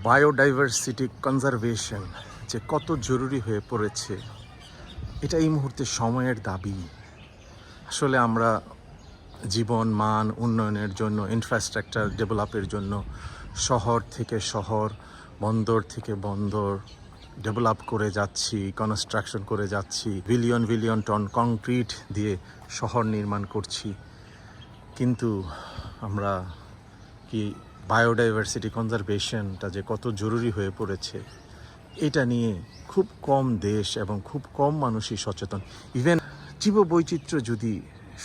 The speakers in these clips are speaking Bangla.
বায়োডাইভার্সিটি কনজারভেশন যে কত জরুরি হয়ে পড়েছে, এটা এই মুহূর্তে সময়ের দাবি। আসলে আমরা জীবন মান উন্নয়নের জন্য, ইনফ্রাস্ট্রাকচার ডেভেলপের জন্য শহর থেকে শহর, বন্দর থেকে বন্দর ডেভেলপ করে যাচ্ছি, কনস্ট্রাকশন করে যাচ্ছি, বিলিয়ন বিলিয়ন টন কংক্রিট দিয়ে শহর নির্মাণ করছি। কিন্তু আমরা কি বায়োডাইভার্সিটি কনজারভেশনটা যে কত জরুরি হয়ে পড়েছে, এটা নিয়ে খুব কম দেশ এবং খুব কম মানুষই সচেতন। ইভেন জীববৈচিত্র্য যদি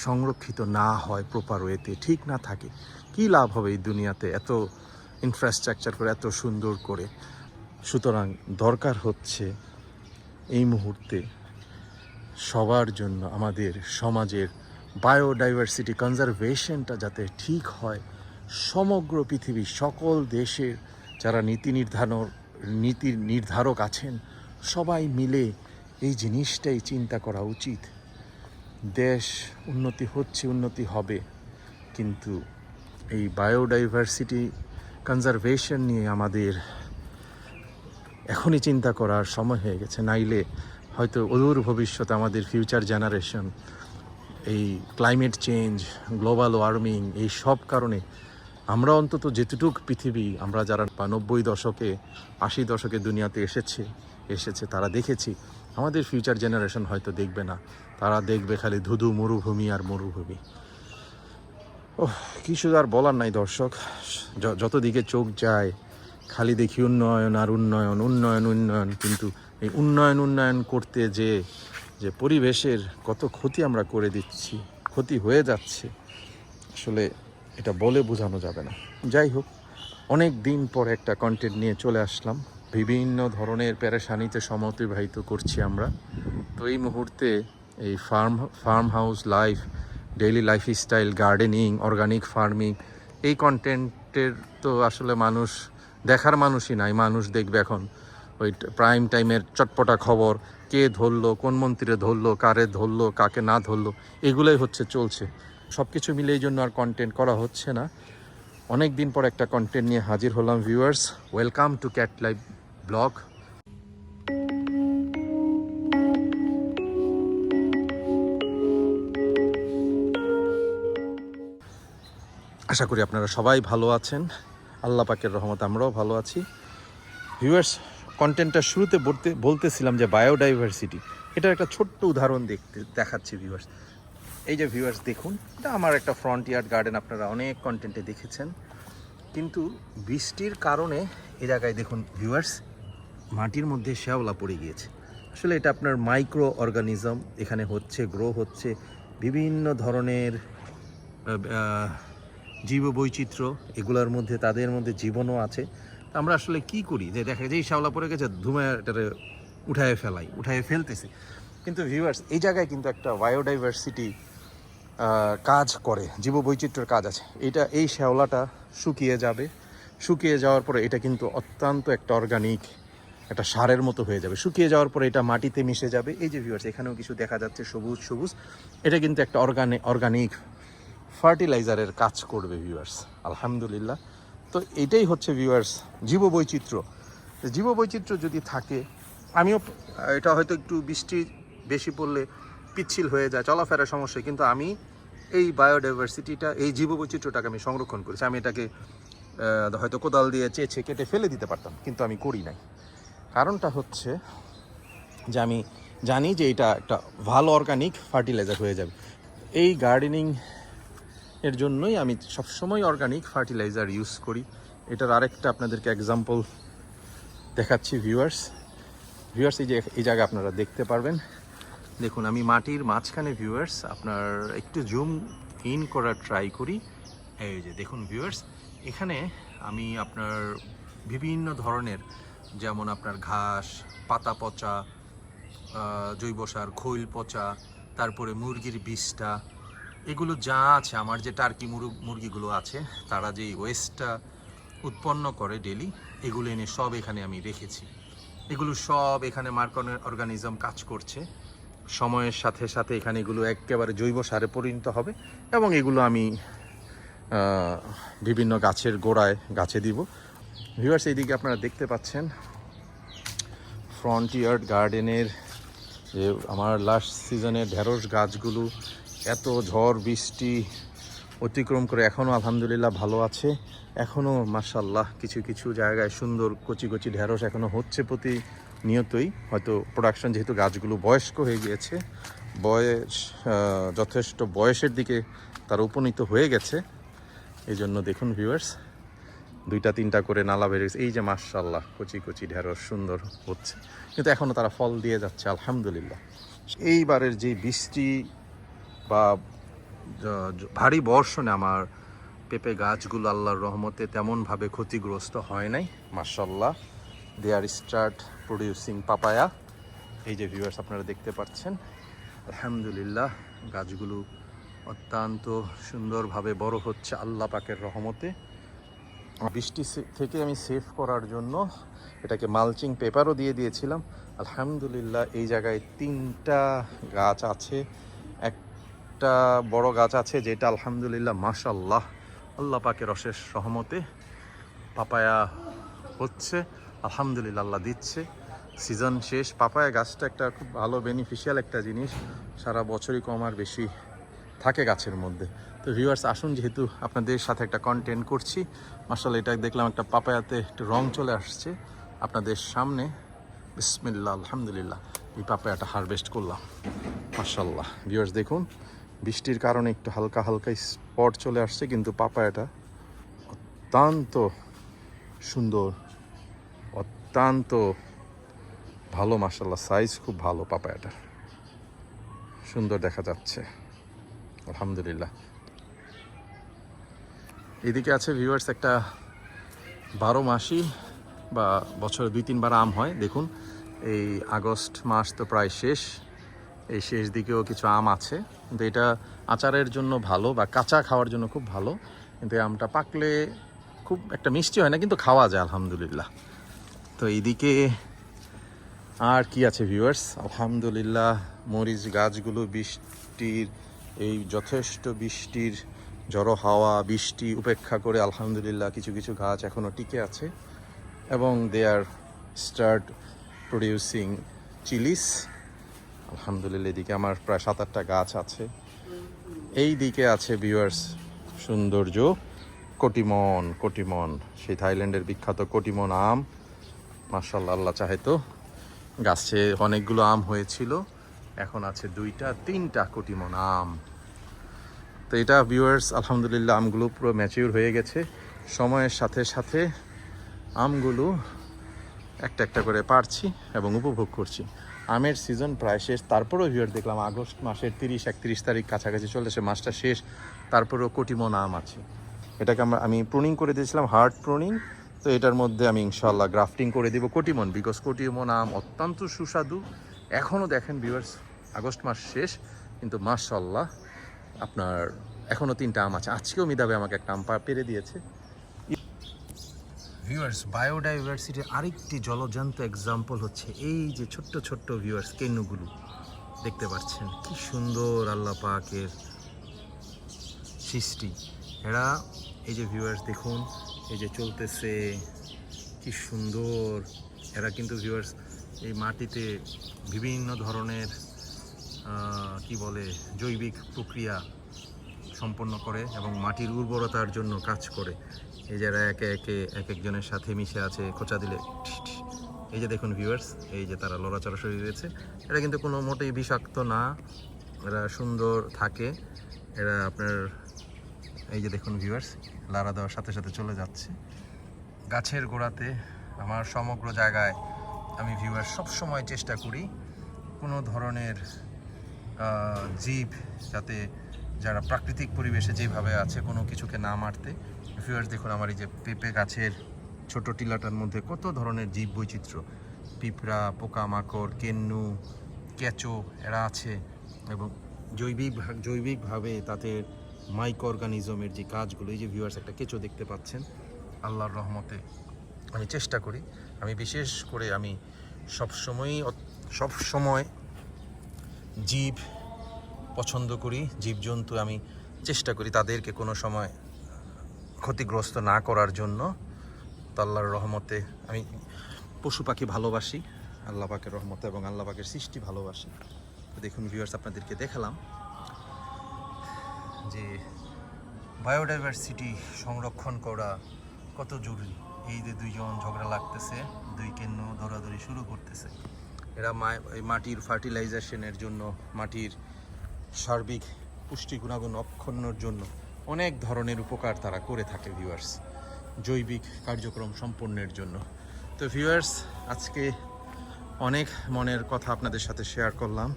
সংরক্ষিত না হয়, প্রপার ওয়েতে ঠিক না থাকে, কী লাভ হবে এই দুনিয়াতে এত ইনফ্রাস্ট্রাকচার করে, এত সুন্দর করে? সুতরাং দরকার হচ্ছে এই মুহূর্তে সবার জন্য আমাদের সমাজের বায়োডাইভার্সিটি কনজারভেশনটা যাতে ঠিক হয়। সমগ্র পৃথিবীর সকল দেশের যারা নীতি নির্ধারক আছেন, সবাই মিলে এই জিনিসটাই চিন্তা করা উচিত। দেশ উন্নতি হচ্ছে, উন্নতি হবে, কিন্তু এই বায়োডাইভার্সিটি কনজারভেশন নিয়ে আমাদের এখনই চিন্তা করার সময় হয়ে গেছে। নাইলে হয়তো অদূর ভবিষ্যতে আমাদের ফিউচার জেনারেশন এই ক্লাইমেট চেঞ্জ, গ্লোবাল ওয়ার্মিং, এই সব কারণে আমরা অন্তত যেটুকু পৃথিবী আমরা যারা 90 দশকে 80 দশকে দুনিয়াতে এসেছে তারা দেখেছি, আমাদের ফিউচার জেনারেশন হয়তো দেখবে না। তারা দেখবে খালি ধুধু মরুভূমি আর মরুভূমি। কিছু আর বলার নাই দর্শক, যত দিকে চোখ যায় খালি দেখি উন্নয়ন আর উন্নয়ন, উন্নয়ন উন্নয়ন। কিন্তু এই উন্নয়ন করতে যে পরিবেশের কত ক্ষতি আমরা করে দিচ্ছি, ক্ষতি হয়ে যাচ্ছে, আসলে এটা বলে বোঝানো যাবে না। যাই হোক, অনেক দিন পর একটা কন্টেন্ট নিয়ে চলে আসলাম। বিভিন্ন ধরনের পেরেশানিতে সময় অতিবাহিত করছি আমরা। তো এই মুহূর্তে এই farm house life, daily lifestyle, gardening, organic farming, এই কন্টেন্টের তো আসলে দেখার মানুষই নাই। মানুষ দেখবে এখন ওই প্রাইম টাইমের চটপটা খবর, কে ধরলো, কোন মন্ত্রীরে ধরলো, কারে ধরলো, কাকে না ধরলো, এগুলোই চলছে। সব কিছু মিলে এই জন্য আর কন্টেন্ট করা হচ্ছে না। অনেক দিন পর একটা কন্টেন্ট নিয়ে হাজির হলাম viewers. Welcome to cat live blog. আশা করি আপনারা সবাই ভালো আছেন, আল্লাহ পাকের রহমতে আমরাও ভালো আছি। ভিউয়ার্স, কন্টেন্টটা শুরুতে বলতেছিলাম যে বায়োডাইভার্সিটি, এটার একটা ছোট্ট উদাহরণ দেখাচ্ছি ভিউয়ার্স। এই যে ভিউয়ার্স দেখুন, এটা আমার একটা ফ্রন্ট ইয়ার্ড গার্ডেন, আপনারা অনেক কন্টেন্টে দেখেছেন। কিন্তু বৃষ্টির কারণে এই জায়গায় দেখুন ভিউয়ার্স, মাটির মধ্যে শ্যাওলা পড়ে গিয়েছে। আসলে এটা আপনার মাইক্রো অর্গানিজম এখানে গ্রো হচ্ছে, বিভিন্ন ধরনের জীববৈচিত্র্য, এগুলোর মধ্যে তাদের মধ্যে জীবনও আছে। আমরা আসলে কি করি, যে দেখা যায় এই শ্যাওলা পড়ে গেছে, ধুমে এটারে উঠায় ফেলতেছি। কিন্তু ভিউয়ার্স, এই জায়গায় কিন্তু একটা বায়োডাইভার্সিটি কাজ করে, জীববৈচিত্র্যের কাজ আছে। এই শ্যাওলাটা শুকিয়ে যাওয়ার পরে এটা কিন্তু অত্যন্ত একটা অর্গানিক, একটা সারের মতো হয়ে যাবে। শুকিয়ে যাওয়ার পরে এটা মাটিতে মিশে যাবে। এই যে ভিউয়ার্স, এখানেও কিছু দেখা যাচ্ছে সবুজ সবুজ, এটা কিন্তু একটা অর্গানিক ফার্টিলাইজারের কাজ করবে ভিউয়ার্স, আলহামদুলিল্লাহ। তো এটাই হচ্ছে ভিউয়ার্স জীববৈচিত্র্য যদি থাকে। আমিও, এটা হয়তো একটু বৃষ্টি বেশি পড়লে পিচ্ছিল হয়ে যায়, চলাফেরার সমস্যা, কিন্তু আমি এই বায়োডাইভার্সিটিটা, এই জীববৈচিত্র্যটাকে আমি সংরক্ষণ করেছি। আমি এটাকে হয়তো কোদাল দিয়ে চেঁচে কেটে ফেলে দিতে পারতাম, কিন্তু আমি করি নাই। কারণটা হচ্ছে যে আমি জানি যে এটা একটা ভালো অর্গানিক ফার্টিলাইজার হয়ে যাবে। এই গার্ডেনিং এর জন্যই আমি সবসময় অর্গানিক ফার্টিলাইজার ইউজ করি। এটার আরেকটা আপনাদেরকে এক্সাম্পল দেখাচ্ছি ভিউয়ার্স। এই জায়গা আপনারা দেখতে পারবেন। দেখুন, আমি মাটির মাঝখানে ভিউয়ার্স, আপনার একটু জুম ইন করার ট্রাই করি। এই যে দেখুন ভিউয়ার্স, এখানে আমি আপনার বিভিন্ন ধরনের, যেমন আপনার ঘাস, পাতা পচা, জৈব সার, খৈল পচা, তারপরে মুরগির বিষটা, এগুলো যা আছে, আমার যে টার্কি মুরগিগুলো আছে, তারা যেই ওয়েস্টটা উৎপন্ন করে ডেলি, এগুলো এনে সব এখানে আমি রেখেছি। এগুলো সব এখানে মাইক্রো অর্গানিজম কাজ করছে। সময়ের সাথে সাথে এখানে এগুলো একেবারে জৈব সারে পরিণত হবে, এবং এগুলো আমি বিভিন্ন গাছের গোড়ায় গাছে দিব। ভিউয়ার্স এইদিকে আপনারা দেখতে পাচ্ছেন ফ্রন্টিয়ার গার্ডেনের যে আমার লাস্ট সিজনের ঢেঁড়স গাছগুলো এত ঝড় বৃষ্টি অতিক্রম করে এখনও আলহামদুলিল্লাহ ভালো আছে। এখনও মাশাআল্লাহ কিছু কিছু জায়গায় সুন্দর কচি কচি ঢেঁড়স এখনও হচ্ছে প্রতিনিয়তই। হয়তো প্রোডাকশন যেহেতু গাছগুলো বয়স্ক হয়ে গিয়েছে, বয়স যথেষ্ট বয়সের দিকে তারা উপনীত হয়ে গেছে, এই জন্য দেখুন ভিউয়ার্স 2-3টা করে নালা বেরিয়েছে। এই যে মাশাআল্লাহ কচি কচি ঢেঁড়স সুন্দর হচ্ছে, কিন্তু এখনও তারা ফল দিয়ে যাচ্ছে আলহামদুলিল্লাহ। এইবারের যে বৃষ্টি বা ভারী বর্ষণে আমার পেঁপে গাছগুলো আল্লাহর রহমতে তেমনভাবে ক্ষতিগ্রস্ত হয় নাই মাশাআল্লাহ। দে আর স্টার্ট প্রডিউসিং পাপায়া। এই যে ভিউয়ার্স আপনারা দেখতে পাচ্ছেন আলহামদুলিল্লাহ গাছগুলো অত্যন্ত সুন্দরভাবে বড় হচ্ছে আল্লাহ পাকের রহমতে। বৃষ্টি থেকে আমি সেভ করার জন্য এটাকে মালচিং পেপারও দিয়ে দিয়েছিলাম। আলহামদুলিল্লাহ এই জায়গায় 3টা গাছ আছে, একটা বড় গাছ আছে যেটা আলহামদুলিল্লাহ মাশাআল্লাহ আল্লাহ পাকের অশেষ রহমতে পাপায়া হচ্ছে আলহামদুলিল্লাহ, আল্লাহ দিচ্ছে। সিজন শেষ, পাপায়া গাছটা একটা খুব ভালো বেনিফিশিয়াল একটা জিনিস, সারা বছরই কম আর বেশি থাকে গাছের মধ্যে। তো ভিউয়ার্স আসুন, যেহেতু আপনাদের সাথে একটা কন্টেন্ট করছি, মাশাআল্লাহ এটা দেখলাম একটা পাপায়াতে একটু রং চলে আসছে আপনাদের সামনে। বিসমিল্লাহ আলহামদুলিল্লাহ এই পাপায়াটা হারভেস্ট করলাম মাশাআল্লাহ। ভিউয়ার্স দেখুন বৃষ্টির কারণে একটু হালকা হালকা স্পট চলে আসছে, কিন্তু পাপায়াটা অত্যন্ত সুন্দর, অত্যন্ত ভালো মাশাআল্লাহ, সাইজ খুব ভালো, পাপায়াটা সুন্দর দেখা যাচ্ছে আলহামদুলিল্লাহ। এদিকে আছে ভিউয়ার্স একটা 12 মাসি বা বছরে 2-3 বার আম হয়। দেখুন এই আগস্ট মাস তো প্রায় শেষ, এই শেষ দিকেও কিছু আম আছে, কিন্তু এটা আচারের জন্য ভালো বা কাঁচা খাওয়ার জন্য খুব ভালো, কিন্তু এই আমটা পাকলে খুব একটা মিষ্টি হয় না, কিন্তু খাওয়া যায় আলহামদুলিল্লাহ। তো এইদিকে আর কি আছে ভিউয়ার্স, আলহামদুলিল্লাহ মরিচ গাছগুলো বৃষ্টির এই যথেষ্ট বৃষ্টির ঝড়ো হাওয়া বৃষ্টি উপেক্ষা করে আলহামদুলিল্লাহ কিছু কিছু গাছ এখনও টিকে আছে এবং দে আর স্টার্ট প্রডিউসিং চিলিস আলহামদুলিল্লাহ। এদিকে আমার প্রায় 7-8টা গাছ আছে। এই দিকে আছে ভিউয়ার্স সৌন্দর্য কটিমন, কটিমন সেই থাইল্যান্ডের বিখ্যাত কটিমন আম মাশাআল্লাহ, আল্লাহ চাহে তো গাছে অনেকগুলো আম হয়েছিল, এখন আছে 2-3টা কটিমন আম। তো এটা ভিউয়ার্স আলহামদুলিল্লাহ আমগুলো পুরো ম্যাচিউর হয়ে গেছে, সময়ের সাথে সাথে আমগুলো একটা একটা করে পারছি এবং উপভোগ করছি। আমের সিজন প্রায় শেষ, তারপরেও ভিউয়ার দেখলাম আগস্ট মাসের 30-31 তারিখ কাছাকাছি চলেছে, মাসটা শেষ, তারপরেও কটিমন আম আছে। এটাকে আমি প্রুনিং করে দিয়েছিলাম, হার্ড প্রুনিং। তো এটার মধ্যে আমি ইনশাআল্লাহ গ্রাফটিং করে দিব কটিমন, বিকজ কটিমন আম অত্যন্ত সুস্বাদু। এখনও দেখেন ভিউয়ার্স আগস্ট মাস শেষ, কিন্তু মাশাআল্লাহ আপনার এখনও 3টা আম আছে। আজকেও মিদাবে আমাকে একটা আম পেরে দিয়েছে। ভিউয়ার্স বায়োডাইভার্সিটির আরেকটি জলজান্ত এক্সাম্পল হচ্ছে এই যে ছোট্ট ছোট্ট ভিউয়ার্স কেনুগুলো দেখতে পাচ্ছেন, কি সুন্দর আল্লাহ পাকের সৃষ্টি। এরা এই যে ভিউয়ার্স দেখুন এই যে চলতেছে, কি সুন্দর। এরা কিন্তু ভিউয়ার্স এই মাটিতে বিভিন্ন ধরনের কি বলে জৈবিক প্রক্রিয়া সম্পন্ন করে এবং মাটির উর্বরতার জন্য কাজ করে। এই যারা একে একে এক একজনের সাথে মিশে আছে, খোঁচা দিলে এই যে দেখুন ভিউয়ার্স এই যে তারা লড়াচড়া শুরু হয়েছে। এরা কিন্তু কোনো মোটেই বিষাক্ত না, এরা সুন্দর থাকে। এরা আপনার এই যে দেখুন ভিউয়ার্স লাড়া দেওয়ার সাথে সাথে চলে যাচ্ছে গাছের গোড়াতে। আমার সমগ্র জায়গায় আমি ভিউয়ার্স সবসময় চেষ্টা করি কোনো ধরনের জীব যাতে যারা প্রাকৃতিক পরিবেশে যেভাবে আছে কোনো কিছুকে না মারতে। ভিউয়ার্স দেখুন আমার এই যে পেঁপে গাছের ছোট টিলাটার মধ্যে কত ধরনের জীব বৈচিত্র্য, পিঁপড়া, পোকামাকড়, কেন্নু, কেঁচো এরা আছে এবং জৈবিকভাবে তাতে মাইক্রো অর্গানিজমের যে কাজগুলো। এই যে ভিউয়ার্স একটা কেঁচো দেখতে পাচ্ছেন, আল্লাহর রহমতে আমি চেষ্টা করি, আমি বিশেষ করে আমি সবসময় জীব পছন্দ করি, জীবজন্তু আমি চেষ্টা করি তাদেরকে কোনো সময় ক্ষতিগ্রস্ত না করার জন্য। তো আল্লাহর রহমতে আমি পশু পাখি ভালোবাসি, আল্লাহ পাকের রহমতে এবং আল্লাহ পাকের সৃষ্টি ভালোবাসি। তো দেখুন ভিউয়ার্স, আপনাদেরকে দেখালাম যে বায়োডাইভার্সিটি সংরক্ষণ করা কত জরুরি। এই যে দুইজন ঝগড়া লাগতেছে, দুই কেন্ন দৌড়াদৌড়ি শুরু করতেছে। এরা এই মাটির ফার্টিলাইজেশনের জন্য, মাটির সার্বিক পুষ্টি গুণাগুণ অক্ষুণ্ণর জন্য অনেক ধরনের উপকার তারা করে থাকে ভিউয়ার্স, জৈবিক কার্যক্রম সম্পন্নের জন্য। তো ভিউয়ার্স, আজকে অনেক মনের কথা আপনাদের সাথে শেয়ার করলাম।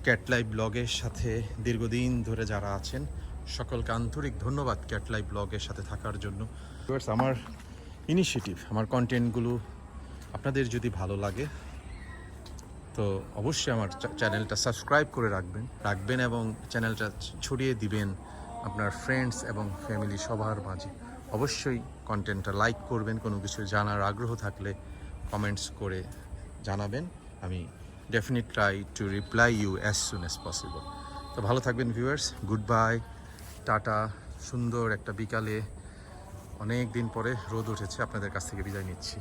ক্যাট লাইভ ব্লগের সাথে দীর্ঘদিন ধরে যারা আছেন সকলকে আন্তরিক ধন্যবাদ ক্যাট লাইভ ব্লগের সাথে থাকার জন্য। ভিউয়ার্স, আমার ইনিশিয়েটিভ, আমার কন্টেন্টগুলো আপনাদের যদি ভালো লাগে তো অবশ্যই আমার চ্যানেলটা সাবস্ক্রাইব করে রাখবেন এবং চ্যানেলটা ছড়িয়ে দিবেন আপনার ফ্রেন্ডস এবং ফ্যামিলি সবার মাঝে। অবশ্যই কন্টেন্টটা লাইক করবেন, কোনো কিছু জানার আগ্রহ থাকলে কমেন্টস করে জানাবেন। আমি definite try to reply you as soon as possible. তো ভালো থাকবেন ভিউয়ার্স, গুড বাই, টাটা। সুন্দর একটা বিকালে অনেক দিন পরে রোদ উঠেছে, আপনাদের কাছ থেকে বিদায় নিচ্ছি।